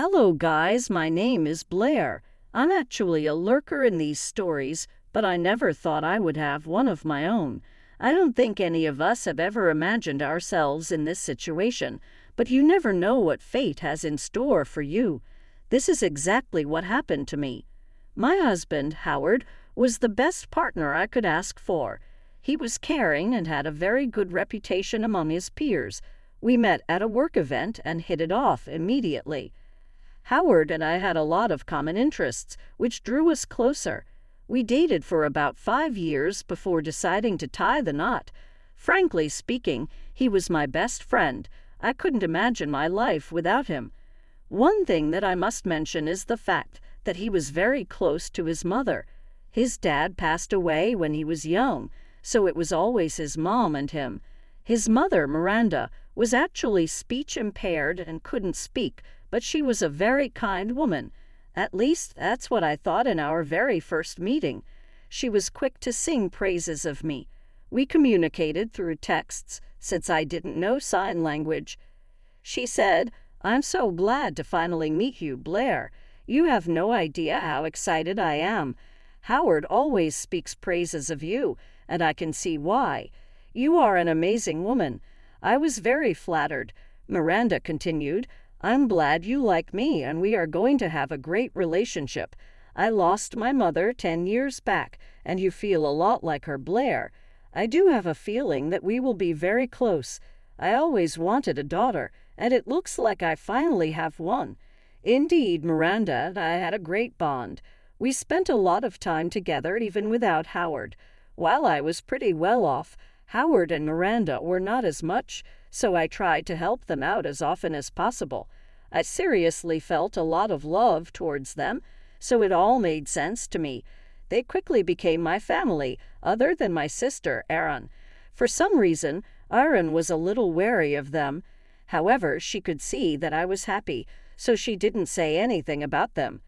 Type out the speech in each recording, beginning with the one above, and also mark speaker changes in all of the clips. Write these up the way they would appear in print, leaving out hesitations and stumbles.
Speaker 1: Hello guys, my name is Blair. I'm actually a lurker in these stories, but I never thought I would have one of my own. I don't think any of us have ever imagined ourselves in this situation, but you never know what fate has in store for you. This is exactly what happened to me. My husband, Howard, was the best partner I could ask for. He was caring and had a very good reputation among his peers. We met at a work event and hit it off immediately. Howard and I had a lot of common interests, which drew us closer. We dated for about 5 years before deciding to tie the knot. Frankly speaking, he was my best friend. I couldn't imagine my life without him. One thing that I must mention is the fact that he was very close to his mother. His dad passed away when he was young, so it was always his mom and him. His mother, Miranda, was actually speech impaired and couldn't speak, but she was a very kind woman. At least, that's what I thought in our very first meeting. She was quick to sing praises of me. We communicated through texts, since I didn't know sign language. She said, "I'm so glad to finally meet you, Blair. You have no idea how excited I am. Howard always speaks praises of you, and I can see why. You are an amazing woman." I was very flattered. Miranda continued, "I'm glad you like me, and we are going to have a great relationship. I lost my mother 10 years back, and you feel a lot like her, Blair. I do have a feeling that we will be very close. I always wanted a daughter, and it looks like I finally have one." Indeed, Miranda and I had a great bond. We spent a lot of time together even without Howard. While I was pretty well off, Howard and Miranda were not as much, so I tried to help them out as often as possible. I seriously felt a lot of love towards them, so it all made sense to me. They quickly became my family, other than my sister, Erin. For some reason, Erin was a little wary of them. However, she could see that I was happy, so she didn't say anything about them.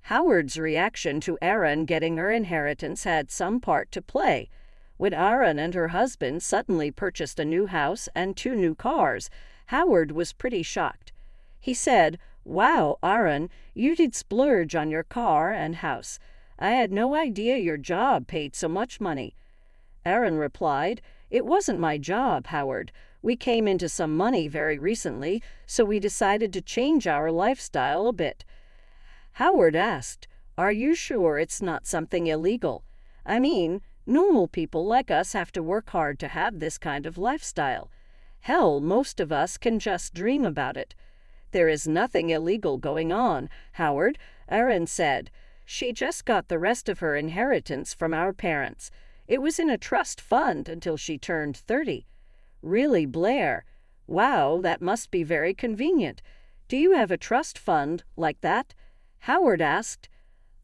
Speaker 1: Howard's reaction to Erin getting her inheritance had some part to play. When Erin and her husband suddenly purchased a new house and 2 new cars, Howard was pretty shocked. He said, "Wow, Erin, you did splurge on your car and house. I had no idea your job paid so much money." Erin replied, "It wasn't my job, Howard. We came into some money very recently, so we decided to change our lifestyle a bit." Howard asked, "Are you sure it's not something illegal? I mean, normal people like us have to work hard to have this kind of lifestyle. Hell, most of us can just dream about it." "There is nothing illegal going on, Howard," Erin said. "She just got the rest of her inheritance from our parents. It was in a trust fund until she turned 30. "Really, Blair? Wow, that must be very convenient. Do you have a trust fund like that?" Howard asked.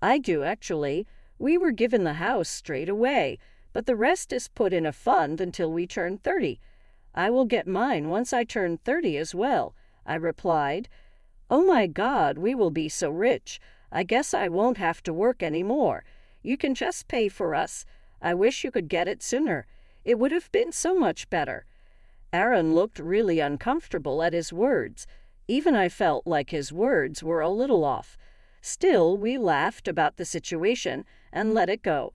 Speaker 1: "I do, actually. We were given the house straight away, but the rest is put in a fund until we turn 30. I will get mine once I turn 30 as well," I replied. "Oh my God, we will be so rich. I guess I won't have to work anymore. You can just pay for us. I wish you could get it sooner. It would have been so much better." Erin looked really uncomfortable at his words. Even I felt like his words were a little off. Still, we laughed about the situation and let it go.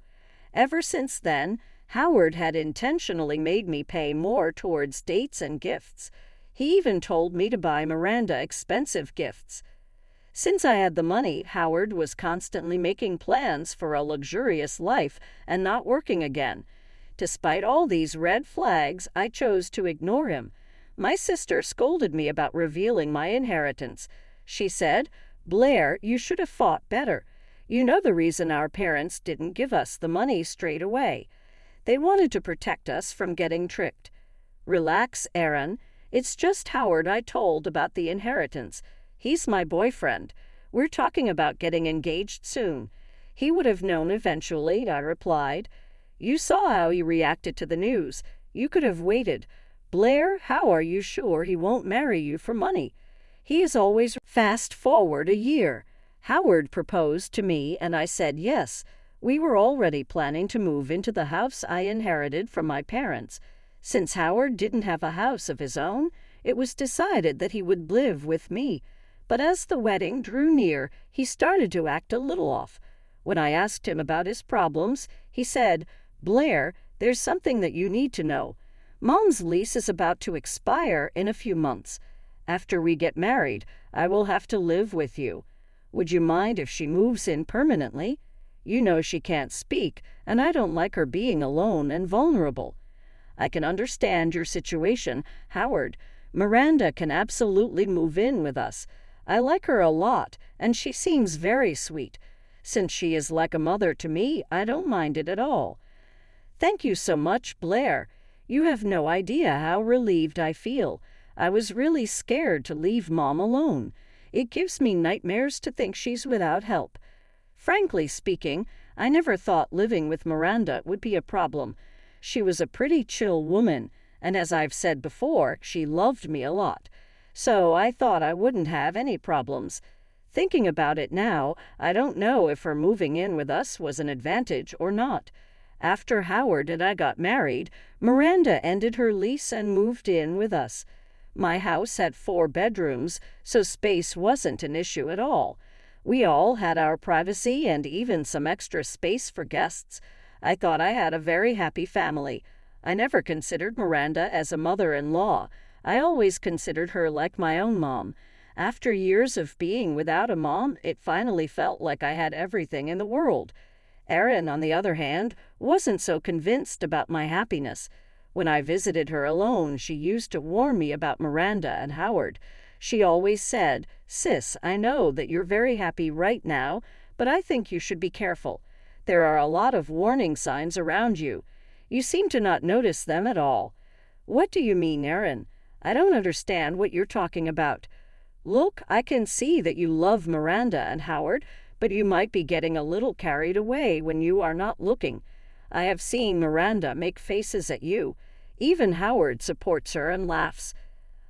Speaker 1: Ever since then, Howard had intentionally made me pay more towards dates and gifts. He even told me to buy Miranda expensive gifts. Since I had the money, Howard was constantly making plans for a luxurious life and not working again. Despite all these red flags, I chose to ignore him. My sister scolded me about revealing my inheritance. She said, "Blair, you should have fought better. You know the reason our parents didn't give us the money straight away. They wanted to protect us from getting tricked." "Relax, Erin. It's just Howard I told about the inheritance. He's my boyfriend. We're talking about getting engaged soon. He would have known eventually," I replied. "You saw how he reacted to the news. You could have waited. Blair, how are you sure he won't marry you for money? He is always fast forward a year. Howard proposed to me and I said yes. We were already planning to move into the house I inherited from my parents. Since Howard didn't have a house of his own, it was decided that he would live with me. But as the wedding drew near, he started to act a little off. When I asked him about his problems, he said, "Blair, there's something that you need to know. Mom's lease is about to expire in a few months. After we get married, I will have to live with you. Would you mind if she moves in permanently? You know she can't speak, and I don't like her being alone and vulnerable." "I can understand your situation, Howard. Miranda can absolutely move in with us. I like her a lot, and she seems very sweet. Since she is like a mother to me, I don't mind it at all." "Thank you so much, Blair. You have no idea how relieved I feel. I was really scared to leave Mom alone. It gives me nightmares to think she's without help. Frankly speaking, I never thought living with Miranda would be a problem. She was a pretty chill woman, and as I've said before, she loved me a lot. So I thought I wouldn't have any problems. Thinking about it now, I don't know if her moving in with us was an advantage or not. After Howard and I got married, Miranda ended her lease and moved in with us. My house had 4 bedrooms, so space wasn't an issue at all. We all had our privacy and even some extra space for guests. I thought I had a very happy family. I never considered Miranda as a mother-in-law. I always considered her like my own mom. After years of being without a mom, it finally felt like I had everything in the world. Erin, on the other hand, wasn't so convinced about my happiness. When I visited her alone, she used to warn me about Miranda and Howard. She always said, "Sis, I know that you're very happy right now, but I think you should be careful. There are a lot of warning signs around you. You seem to not notice them at all." "What do you mean, Erin? I don't understand what you're talking about." "Look, I can see that you love Miranda and Howard, but you might be getting a little carried away when you are not looking. I have seen Miranda make faces at you. Even Howard supports her and laughs.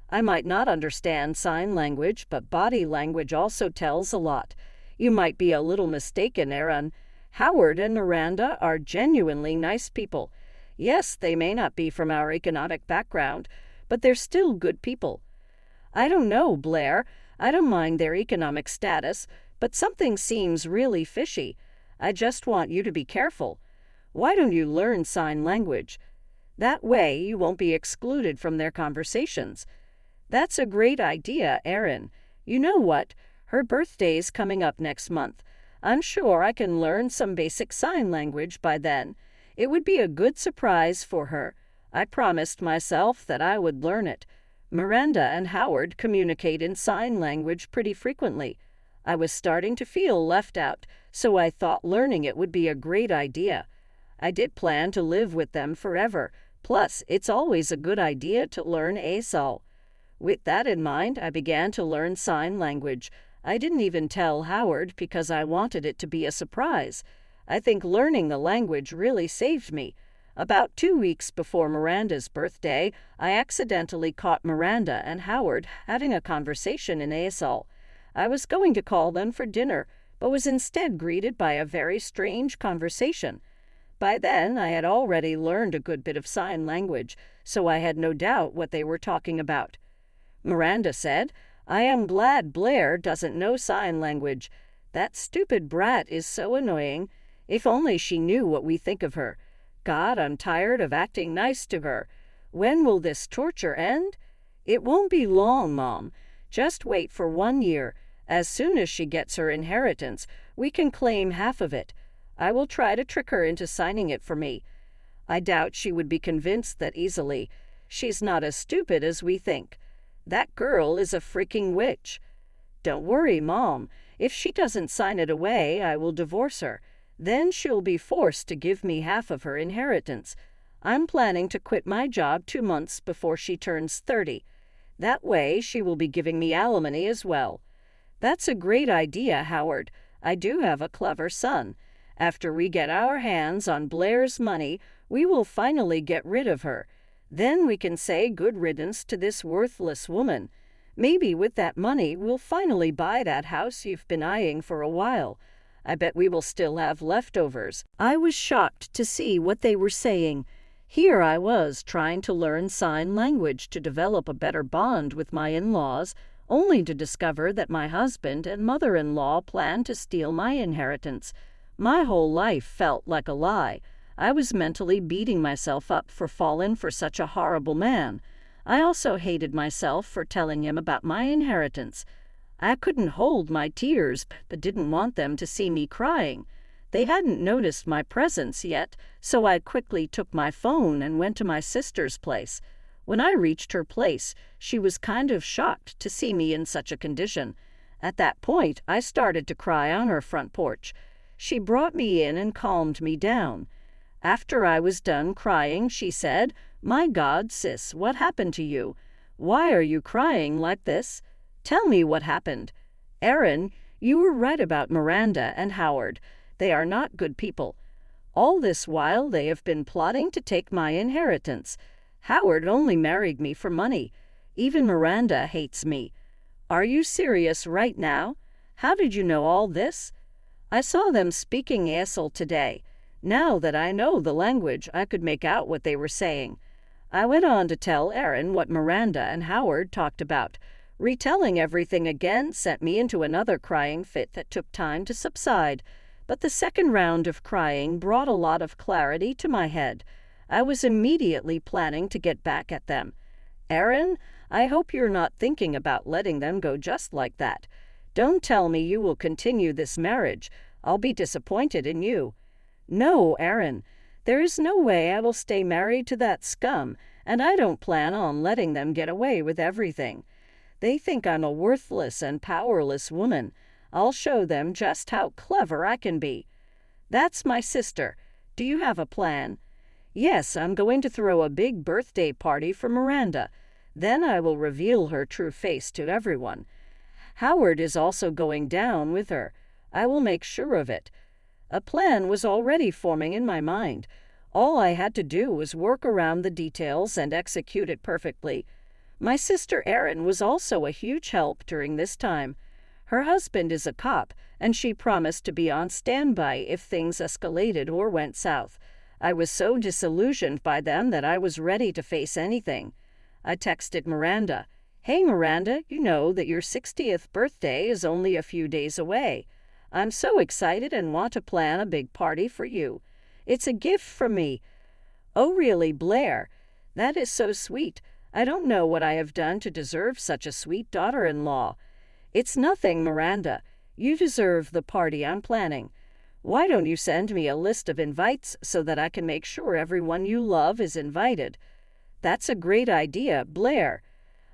Speaker 1: I might not understand sign language, but body language also tells a lot. You might be a little mistaken, Erin. Howard and Miranda are genuinely nice people. Yes, they may not be from our economic background, but they're still good people." "I don't know, Blair. I don't mind their economic status, but something seems really fishy. I just want you to be careful. Why don't you learn sign language? That way you won't be excluded from their conversations." "That's a great idea, Erin. You know what? Her birthday's coming up next month. I'm sure I can learn some basic sign language by then. It would be a good surprise for her. I promised myself that I would learn it. Miranda and Howard communicate in sign language pretty frequently. I was starting to feel left out, so I thought learning it would be a great idea. I did plan to live with them forever. Plus, it's always a good idea to learn ASL. With that in mind, I began to learn sign language. I didn't even tell Howard because I wanted it to be a surprise. I think learning the language really saved me. About 2 weeks before Miranda's birthday, I accidentally caught Miranda and Howard having a conversation in ASL. I was going to call them for dinner, but was instead greeted by a very strange conversation. By then, I had already learned a good bit of sign language, so I had no doubt what they were talking about. Miranda said, "I am glad Blair doesn't know sign language. That stupid brat is so annoying. If only she knew what we think of her. God, I'm tired of acting nice to her. When will this torture end?" "It won't be long, Mom. Just wait for 1 year. As soon as she gets her inheritance, we can claim half of it. I will try to trick her into signing it for me. I doubt she would be convinced that easily. She's not as stupid as we think. That girl is a freaking witch." "Don't worry, Mom. If she doesn't sign it away, I will divorce her. Then she'll be forced to give me half of her inheritance. I'm planning to quit my job 2 months before she turns 30. That way she will be giving me alimony as well." "That's a great idea, Howard. I do have a clever son. After we get our hands on Blair's money, we will finally get rid of her. Then we can say good riddance to this worthless woman. Maybe with that money, we'll finally buy that house you've been eyeing for a while. I bet we will still have leftovers." I was shocked to see what they were saying. Here I was trying to learn sign language to develop a better bond with my in-laws, only to discover that my husband and mother-in-law planned to steal my inheritance. My whole life felt like a lie. I was mentally beating myself up for falling for such a horrible man. I also hated myself for telling him about my inheritance. I couldn't hold my tears, but didn't want them to see me crying. They hadn't noticed my presence yet, so I quickly took my phone and went to my sister's place. When I reached her place, she was kind of shocked to see me in such a condition. At that point, I started to cry on her front porch. She brought me in and calmed me down. After I was done crying, she said, "My God, sis, what happened to you? Why are you crying like this? Tell me what happened." "Erin, you were right about Miranda and Howard. They are not good people. All this while they have been plotting to take my inheritance. Howard only married me for money. Even Miranda hates me." "Are you serious right now? How did you know all this?" "I saw them speaking Asel today. Now that I know the language, I could make out what they were saying." I went on to tell Erin what Miranda and Howard talked about. Retelling everything again sent me into another crying fit that took time to subside. But the second round of crying brought a lot of clarity to my head. I was immediately planning to get back at them. "Erin, I hope you're not thinking about letting them go just like that. Don't tell me you will continue this marriage. I'll be disappointed in you." "No, Erin, there is no way I will stay married to that scum, and I don't plan on letting them get away with everything. They think I'm a worthless and powerless woman. I'll show them just how clever I can be." "That's my sister. Do you have a plan?" "Yes, I'm going to throw a big birthday party for Miranda. Then I will reveal her true face to everyone. Howard is also going down with her. I will make sure of it." A plan was already forming in my mind. All I had to do was work around the details and execute it perfectly. My sister Erin was also a huge help during this time. Her husband is a cop, and she promised to be on standby if things escalated or went south. I was so disillusioned by them that I was ready to face anything. I texted Miranda, "Hey Miranda, you know that your 60th birthday is only a few days away. I'm so excited and want to plan a big party for you. It's a gift from me." "Oh really, Blair? That is so sweet. I don't know what I have done to deserve such a sweet daughter-in-law." "It's nothing, Miranda. You deserve the party I'm planning. Why don't you send me a list of invites so that I can make sure everyone you love is invited?" "That's a great idea, Blair.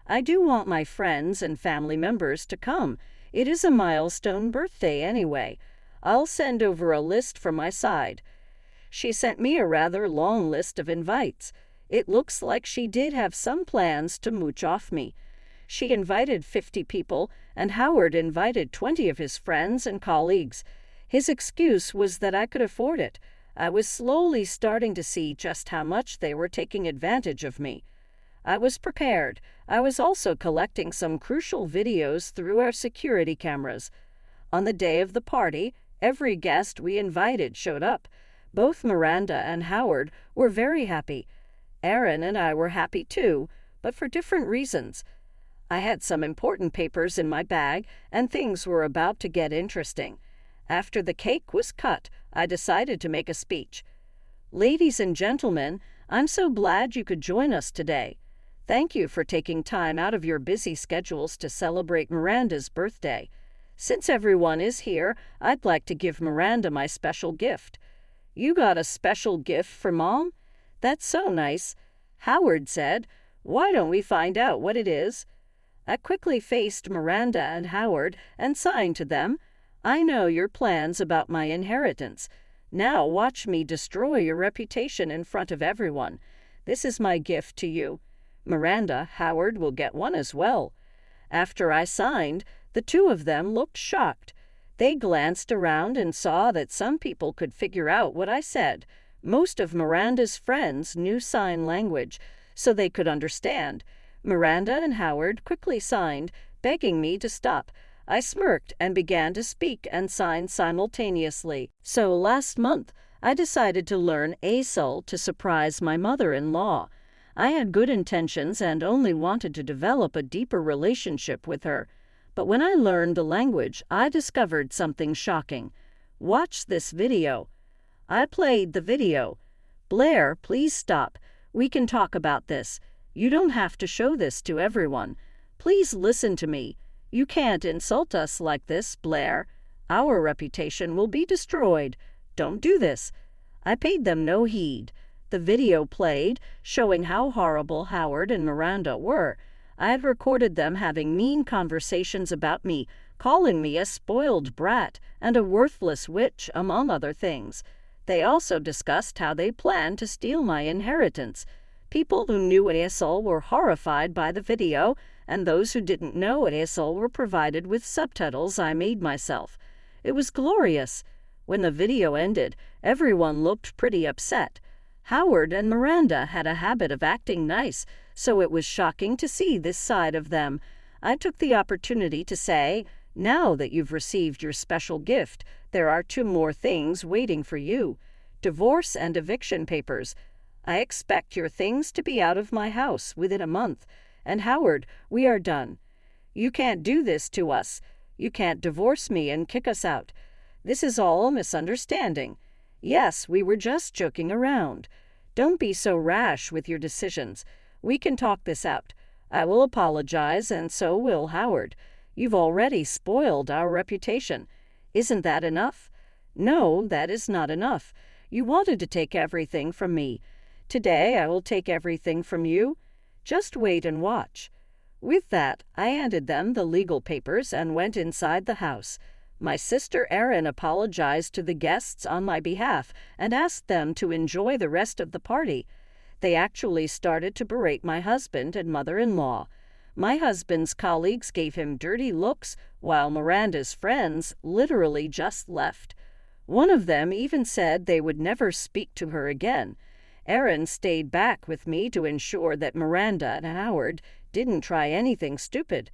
Speaker 1: I do want my friends and family members to come. It is a milestone birthday anyway. I'll send over a list from my side." She sent me a rather long list of invites. It looks like she did have some plans to mooch off me. She invited 50 people, and Howard invited 20 of his friends and colleagues. His excuse was that I could afford it. I was slowly starting to see just how much they were taking advantage of me. I was prepared. I was also collecting some crucial videos through our security cameras. On the day of the party, every guest we invited showed up. Both Miranda and Howard were very happy. Erin and I were happy too, but for different reasons. I had some important papers in my bag, and things were about to get interesting. After the cake was cut, I decided to make a speech. "Ladies and gentlemen, I'm so glad you could join us today. Thank you for taking time out of your busy schedules to celebrate Miranda's birthday. Since everyone is here, I'd like to give Miranda my special gift." "You got a special gift for Mom? That's so nice." Howard said, "Why don't we find out what it is?" I quickly faced Miranda and Howard and signed to them, "I know your plans about my inheritance. Now watch me destroy your reputation in front of everyone. This is my gift to you. Miranda, Howard will get one as well." After I signed, the two of them looked shocked. They glanced around and saw that some people could figure out what I said. Most of Miranda's friends knew sign language, so they could understand. Miranda and Howard quickly signed, begging me to stop. I smirked and began to speak and sign simultaneously. So last month, I decided to learn Asel to surprise my mother-in-law. I had good intentions and only wanted to develop a deeper relationship with her. But when I learned the language, I discovered something shocking. Watch this video. I played the video. Blair, please stop. We can talk about this. You don't have to show this to everyone. Please listen to me. You can't insult us like this, Blair. Our reputation will be destroyed. Don't do this. I paid them no heed. The video played, showing how horrible Howard and Miranda were. I had recorded them having mean conversations about me, calling me a spoiled brat and a worthless witch, among other things. They also discussed how they planned to steal my inheritance. People who knew ASL were horrified by the video, and those who didn't know ASL were provided with subtitles I made myself. It was glorious. When the video ended, everyone looked pretty upset. Howard and Miranda had a habit of acting nice, so it was shocking to see this side of them. I took the opportunity to say, now that you've received your special gift, there are 2 more things waiting for you: divorce and eviction papers. I expect your things to be out of my house within a month. And Howard, we are done. You can't do this to us. You can't divorce me and kick us out. This is all a misunderstanding. Yes, we were just joking around. Don't be so rash with your decisions. We can talk this out. I will apologize, and so will Howard. You've already spoiled our reputation. Isn't that enough? No, that is not enough. You wanted to take everything from me. Today I will take everything from you. Just wait and watch. With that, I handed them the legal papers and went inside the house. My sister Erin apologized to the guests on my behalf and asked them to enjoy the rest of the party. They actually started to berate my husband and mother-in-law. My husband's colleagues gave him dirty looks, while Miranda's friends literally just left. One of them even said they would never speak to her again. Erin stayed back with me to ensure that Miranda and Howard didn't try anything stupid.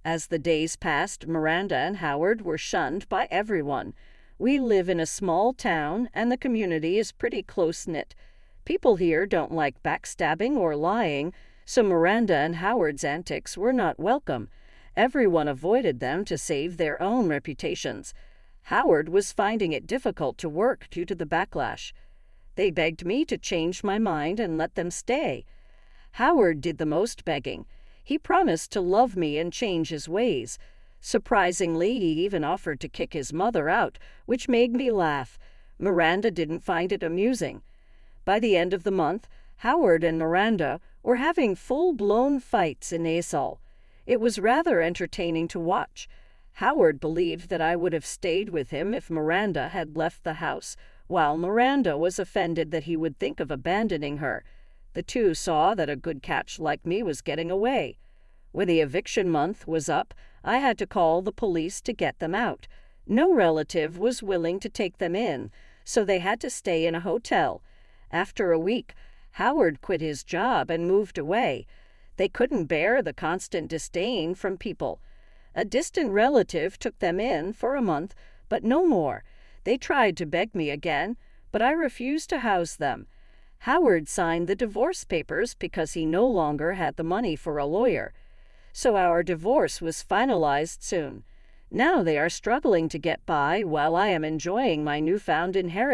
Speaker 1: As the days passed, Miranda and Howard were shunned by everyone. We live in a small town, and the community is pretty close-knit. People here don't like backstabbing or lying, so Miranda and Howard's antics were not welcome. Everyone avoided them to save their own reputations. Howard was finding it difficult to work due to the backlash. They begged me to change my mind and let them stay. Howard did the most begging. He promised to love me and change his ways. Surprisingly, he even offered to kick his mother out, which made me laugh. Miranda didn't find it amusing. By the end of the month, Howard and Miranda were having full-blown fights in ASL. It was rather entertaining to watch. Howard believed that I would have stayed with him if Miranda had left the house, while Miranda was offended that he would think of abandoning her. The two saw that a good catch like me was getting away. When the eviction month was up, I had to call the police to get them out. No relative was willing to take them in, so they had to stay in a hotel. After a week, Howard quit his job and moved away. They couldn't bear the constant disdain from people. A distant relative took them in for a month, but no more. They tried to beg me again, but I refused to house them. Howard signed the divorce papers because he no longer had the money for a lawyer. So our divorce was finalized soon. Now they are struggling to get by while I am enjoying my newfound inheritance.